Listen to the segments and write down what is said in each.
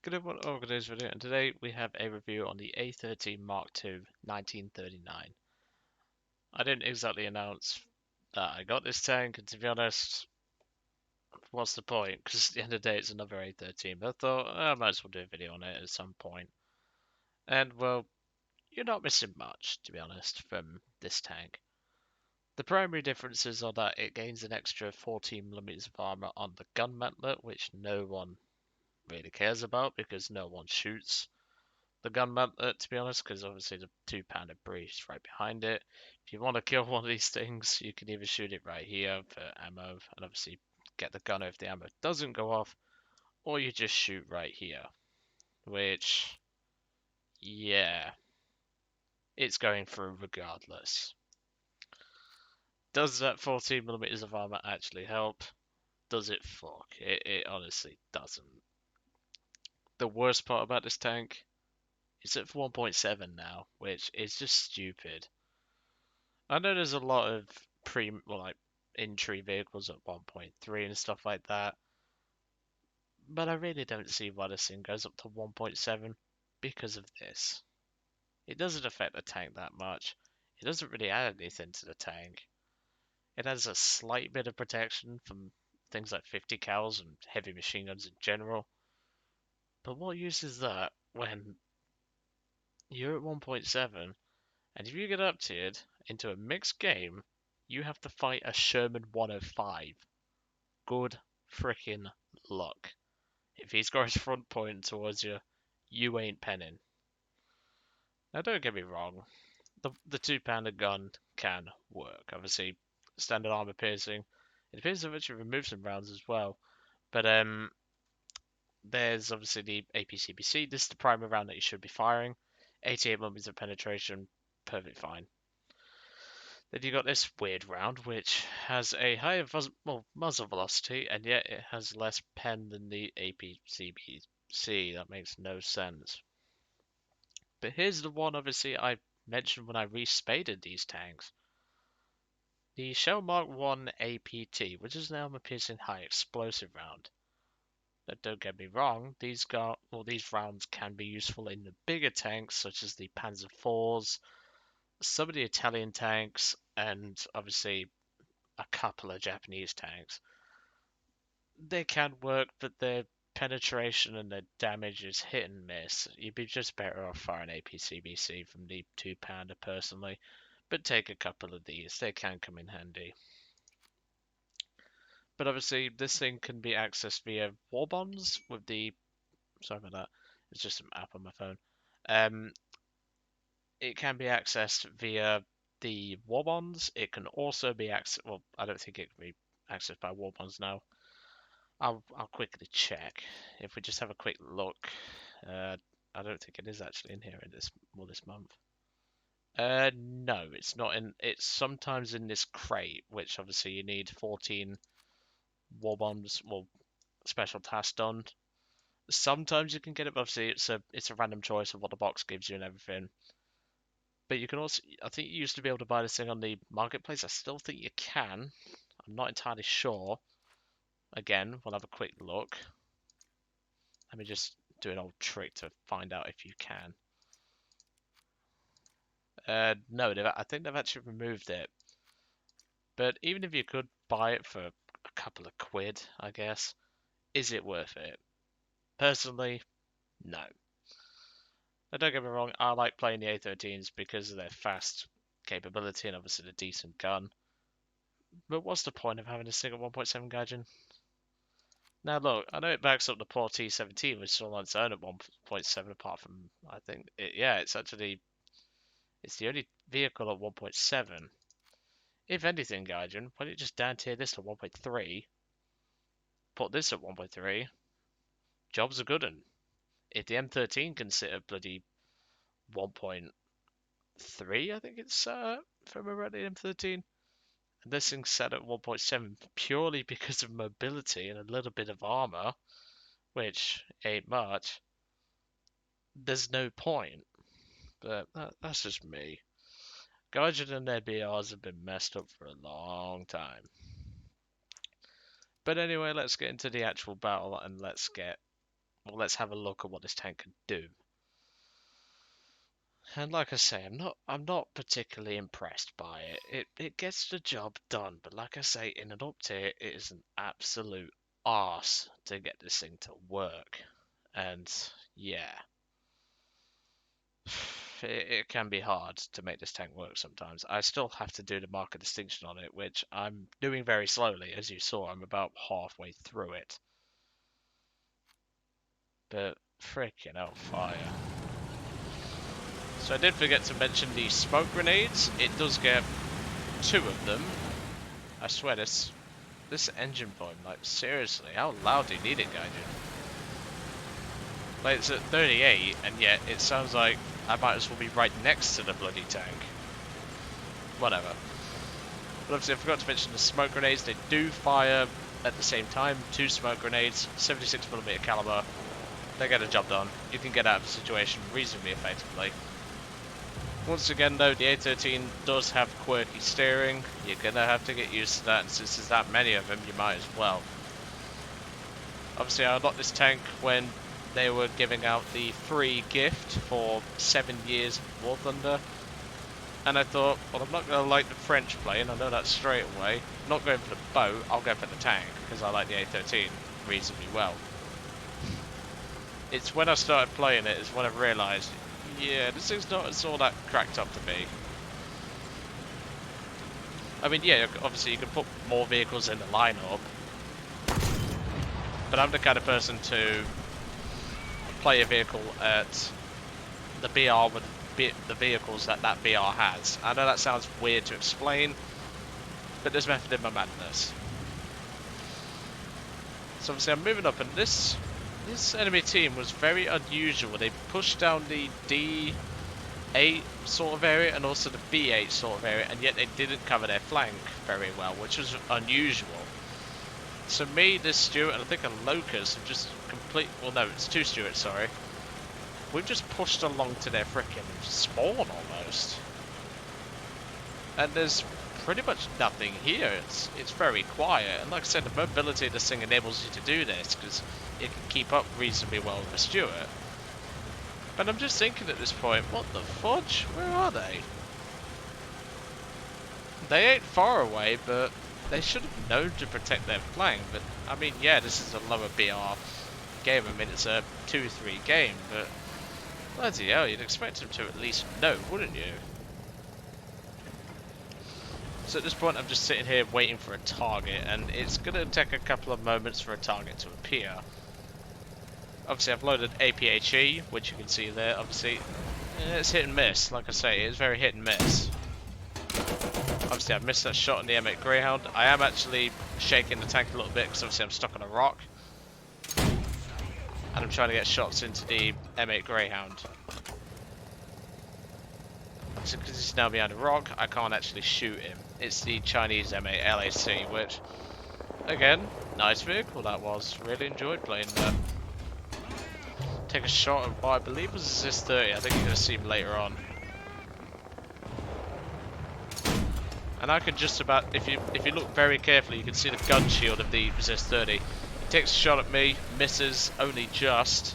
Good everyone, welcome to today's video, and today we have a review on the A13 Mark II 1939. I didn't exactly announce that I got this tank, and to be honest, what's the point? Because at the end of the day, it's another A13, but I thought I might as well do a video on it at some point. And well, you're not missing much, to be honest, from this tank. The primary differences are that it gains an extra 14mm of armor on the gun mantlet, which no one really cares about because no one shoots the gun mantlet, to be honest, because obviously the 2-pounder breach right behind it. If you want to kill one of these things, you can either shoot it right here for ammo, and obviously get the gunner if the ammo doesn't go off, or you just shoot right here, which, yeah, it's going through regardless. Does that 14mm of armor actually help? Does it fuck? It honestly doesn't. The worst part about this tank, it's at 1.7 now, which is just stupid. I know there's a lot of like entry vehicles at 1.3 and stuff like that, but I really don't see why this thing goes up to 1.7 because of this. It doesn't affect the tank that much. It doesn't really add anything to the tank. It adds a slight bit of protection from things like 50 cals and heavy machine guns in general. But what use is that when you're at 1.7 and if you get uptiered into a mixed game, you have to fight a Sherman 105. Good freaking luck. If he's got his front pointing towards you, you ain't penning. Now, don't get me wrong, the 2-pounder gun can work. Obviously, standard armor piercing. It appears to actually remove some rounds as well. But there's obviously the APCBC. This is the primary round that you should be firing. 88mm of penetration, perfectly fine. Then you got this weird round, which has a higher muzzle velocity, and yet it has less pen than the APCBC. That makes no sense. But here's the one, obviously, I mentioned when I respaded these tanks. The Shell Mark I APT, which is now a piercing high explosive round. Now, don't get me wrong, these rounds can be useful in the bigger tanks, such as the Panzer IVs, some of the Italian tanks, and obviously a couple of Japanese tanks. They can work, but their penetration and their damage is hit and miss. You'd be just better off firing APCBC from the 2-pounder personally, but take a couple of these. They can come in handy. But obviously, this thing can be accessed via war bonds with the. Sorry about that. It's just an app on my phone. Um, it can be accessed via the war bonds. It can also be accessed. Well, I don't think it can be accessed by war bonds now. I'll quickly check. If we just have a quick look, I don't think it is actually in here in this month. No, it's not in. It's sometimes in this crate, which obviously you need 14 war bombs, well, special tasks done. Sometimes you can get it, but obviously it's a random choice of what the box gives you and everything. But you can also, I think you used to be able to buy this thing on the marketplace. I still think you can. I'm not entirely sure. Again, we'll have a quick look. Let me just do an old trick to find out if you can. No, I think they've actually removed it. But even if you could buy it for a couple of quid, I guess, is it worth it? Personally, no. Now, don't get me wrong, I like playing the A13s because of their fast capability and obviously the decent gun. But what's the point of having a single 1.7 Gaijin? Now look, I know it backs up the poor T17, which is all on its own at 1.7 apart from, I think, it's the only vehicle at 1.7. If anything, Gaijin, why don't you just down tier this to 1.3, put this at 1.3, job's a good one. If the M13 can sit at bloody 1.3, I think it's if I remember rightly, M13, and this thing's set at 1.7 purely because of mobility and a little bit of armor, which ain't much, there's no point. But that's just me. Gaijin and their BRs have been messed up for a long time. But anyway, let's get into the actual battle and let's get well, let's have a look at what this tank can do. And like I say, I'm not particularly impressed by it. It gets the job done, but like I say, in an up tier, it is an absolute arse to get this thing to work. And yeah, it can be hard to make this tank work sometimes. I still have to do the marker distinction on it, which I'm doing very slowly. As you saw, I'm about halfway through it. But freaking hell, fire. So I did forget to mention the smoke grenades. It does get 2 of them. I swear this engine volume, like seriously, how loud do you need it, Gaijin? Like it's at 38 and yet it sounds like I might as well be right next to the bloody tank. Whatever. But obviously I forgot to mention the smoke grenades. They do fire at the same time. 2 smoke grenades, 76mm caliber. They get the job done. You can get out of the situation reasonably effectively. Once again though, the A13 does have quirky steering. You're gonna have to get used to that, and since there's that many of them, you might as well. Obviously I unlocked this tank when they were giving out the free gift for 7 years of War Thunder. And I thought, well, I'm not going to like the French plane, I know that straight away. I'm not going for the boat, I'll go for the tank, because I like the A13 reasonably well. It's when I started playing it is when I realised, yeah, this thing's not all that cracked up to be. I mean, yeah, obviously you can put more vehicles in the lineup, but I'm the kind of person to play a vehicle at the BR with the vehicles that BR has. I know that sounds weird to explain, but there's method in my madness. So obviously I'm moving up, and this enemy team was very unusual. They pushed down the D8 sort of area and also the B8 sort of area, and yet they didn't cover their flank very well, which was unusual. So me, this Stuart, and I think a Locust have just well no, it's 2 Stuarts, sorry. We've just pushed along to their frickin' spawn almost. And there's pretty much nothing here. It's very quiet, and like I said, the mobility of this thing enables you to do this because it can keep up reasonably well with a Stuart. But I'm just thinking at this point, what the fudge? Where are they? They ain't far away, but they should have known to protect their flank. But I mean, yeah, this is a lower BR game. I mean, it's a 2-3 game, but bloody hell, you'd expect them to at least know, wouldn't you? So at this point I'm just sitting here waiting for a target, and it's going to take a couple of moments for a target to appear. Obviously I've loaded APHE, which you can see there. Obviously it's hit and miss, like I say, it's very hit and miss. Obviously I've missed that shot on the M8 Greyhound. I am actually shaking the tank a little bit because obviously I'm stuck on a rock. And I'm trying to get shots into the M8 Greyhound. So because he's now behind a rock, I can't actually shoot him. It's the Chinese M8 LAC, which, again, nice vehicle that was. Really enjoyed playing that. Take a shot of what I believe was a ZIS-30. I think you're going to see him later on. And I can just about, if you look very carefully, you can see the gun shield of the ZIS-30. He takes a shot at me, misses only just.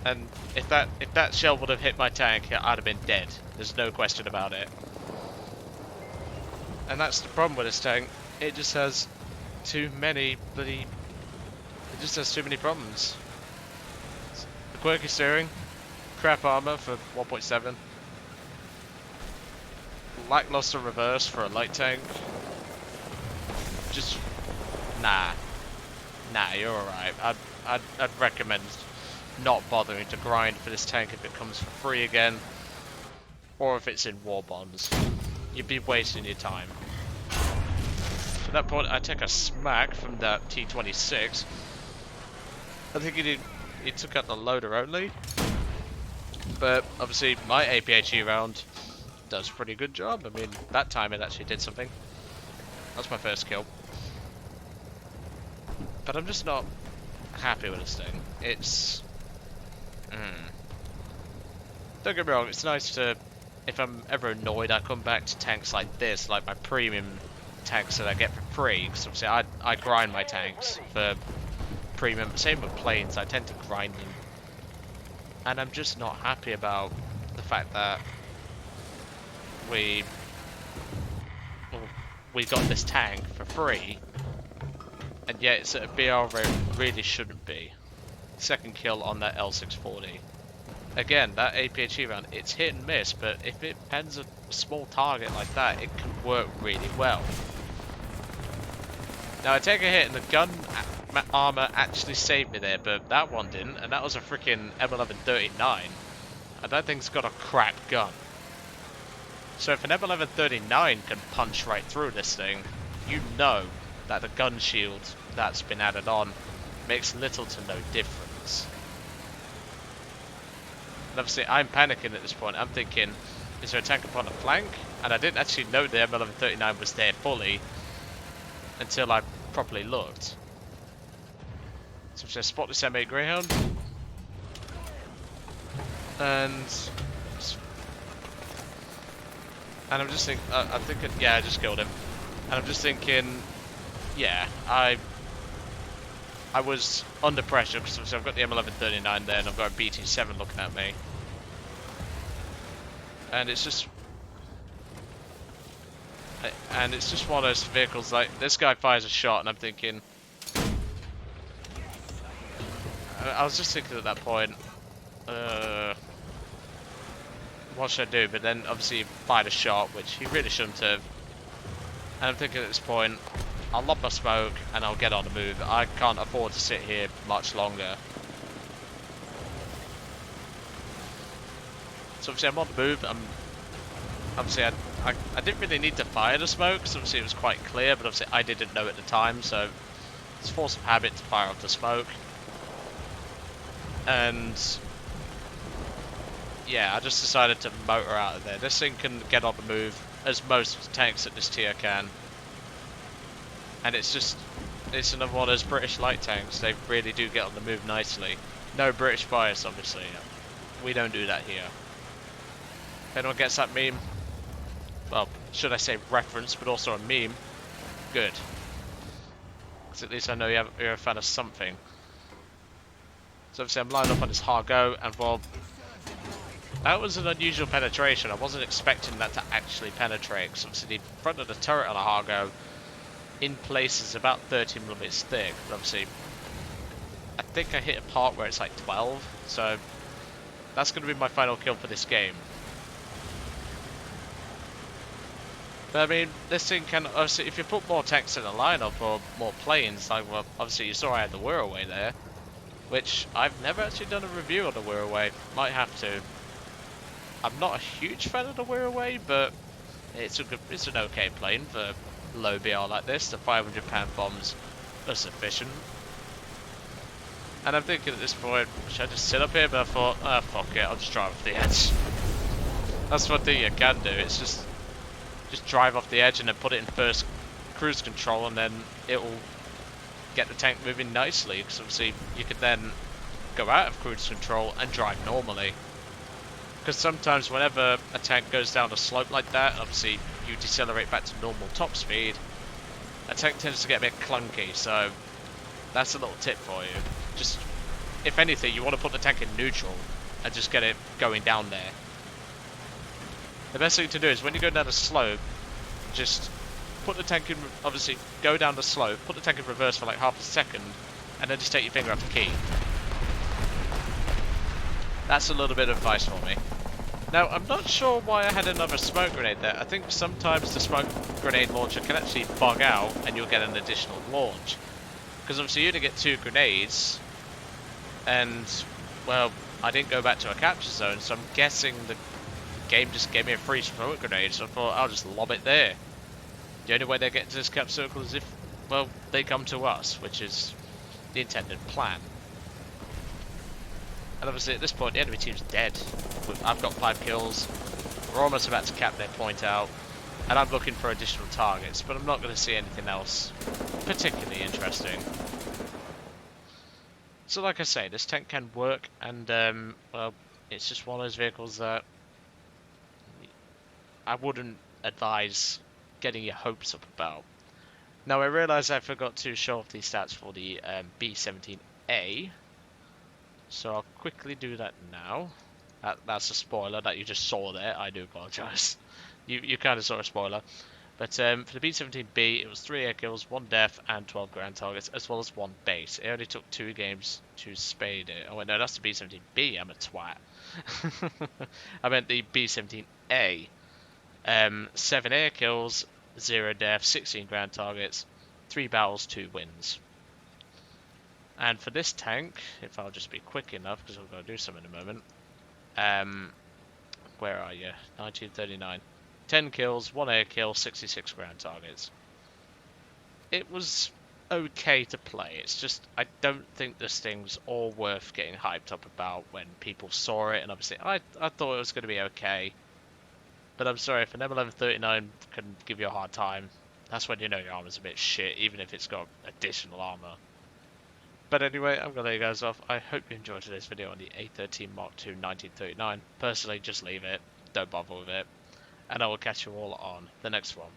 And if that shell would have hit my tank, I'd have been dead. There's no question about it. And that's the problem with this tank. It just has too many bloody... It just has too many problems. The quirky steering, crap armor for 1.7, lackluster reverse for a light tank. Just nah, you're alright. I'd recommend not bothering to grind for this tank if it comes for free again, or if it's in war bonds. You'd be wasting your time. At that point, I take a smack from that T26. I think he took out the loader only, but obviously my APHE round does a pretty good job. I mean, that time it actually did something. That's my first kill. But I'm just not happy with this thing. It's... Don't get me wrong, it's nice to... If I'm ever annoyed, I come back to tanks like this, like my premium tanks that I get for free. Because obviously I grind my tanks for premium. Same with planes. I tend to grind them. And I'm just not happy about the fact that we well, we got this tank for free, and yet it's at a BR rate it really shouldn't be. Second kill on that L640. Again, that APHE round, it's hit and miss, but if it pens a small target like that, it can work really well. Now I take a hit and the gun armor actually saved me there, but that one didn't, and that was a freaking M1139. And that thing's got a crap gun. So if an M1139 can punch right through this thing, you know that the gun shield that's been added on makes little to no difference. And obviously I'm panicking at this point. I'm thinking, is there a tank upon a flank? And I didn't actually know the M1139 was there fully until I properly looked. So I spot this M8 Greyhound. And I'm just thinking, I'm thinking, yeah, I just killed him. And I'm just thinking, yeah, I was under pressure because obviously I've got the M1139 there and I've got a BT7 looking at me. And it's just one of those vehicles, like, this guy fires a shot and I'm thinking, I was just thinking at that point, what should I do? But then obviously he fired a shot, which he really shouldn't have. And I'm thinking at this point, I'll lob my smoke and I'll get on the move. I can't afford to sit here much longer. So obviously I'm on the move. Obviously I didn't really need to fire the smoke, because obviously it was quite clear, but obviously I didn't know at the time, so it's force of habit to fire off the smoke. And yeah, I just decided to motor out of there. This thing can get on the move, as most tanks at this tier can. And it's another one of those British light tanks. They really do get on the move nicely. No British bias, obviously. We don't do that here. If anyone gets that meme, well, should I say reference, but also a meme, good. Because at least I know you're a fan of something. So obviously I'm lined up on this Hargo, and well, that was an unusual penetration. I wasn't expecting that to actually penetrate, because obviously the front of the turret on a Hargo in places about 30mm thick, but obviously I think I hit a part where it's like 12, so that's going to be my final kill for this game. But I mean, this thing can, obviously, if you put more tanks in the lineup or more planes, like, well, obviously you saw I had the Whirlaway there, which I've never actually done a review on the Whirlaway, might have to. I'm not a huge fan of the Whirlaway, but it's an okay plane for low BR like this. The 500-pound bombs are sufficient. And I'm thinking at this point, should I just sit up here? But I thought, fuck it, I'll just drive off the edge. That's one thing you can do, it's just drive off the edge and then put it in first cruise control, and then it will get the tank moving nicely, because obviously you could then go out of cruise control and drive normally. Because sometimes whenever a tank goes down a slope like that, obviously you decelerate back to normal top speed, a tank tends to get a bit clunky, so that's a little tip for you. Just, if anything, you want to put the tank in neutral and just get it going down there. The best thing to do is when you go down a slope, just put the tank in, obviously go down the slope, put the tank in reverse for like half a second, and then just take your finger off the key. That's a little bit of advice for me. Now, I'm not sure why I had another smoke grenade there. I think sometimes the smoke grenade launcher can actually bug out and you'll get an additional launch. Because obviously you only get 2 grenades, and, well, I didn't go back to a capture zone, so I'm guessing the game just gave me a free smoke grenade, so I thought I'll just lob it there. The only way they get into this cap circle is if, well, they come to us, which is the intended plan. And obviously at this point the enemy team's dead. I've got 5 kills, we're almost about to cap their point out, and I'm looking for additional targets, but I'm not going to see anything else particularly interesting. So like I say, this tank can work, and well, it's just one of those vehicles that I wouldn't advise getting your hopes up about. Now I realise I forgot to show off the stats for the B13 A. So I'll quickly do that now. That's a spoiler that you just saw there. I do apologise. You kind of saw a spoiler. But for the B-17B, it was 3 air kills, 1 death, and 12 ground targets, as well as 1 base. It only took 2 games to spade it. Oh wait, no, that's the B-17B. I'm a twat. I meant the B-17A. 7 air kills, 0 death, 16 ground targets, 3 battles, 2 wins. And for this tank, if I'll just be quick enough, because I've got to do something in a moment. Where are you? 1939. 10 kills, 1 air kill, 66 ground targets. It was okay to play. It's just, I don't think this thing's all worth getting hyped up about when people saw it. And obviously, I thought it was going to be okay. But I'm sorry, if an M1139 can give you a hard time, that's when you know your armor's a bit shit, even if it's got additional armor. But anyway, I'm going to let you guys off. I hope you enjoyed today's video on the A13 Mark II 1939. Personally, just leave it. Don't bother with it. And I will catch you all on the next one.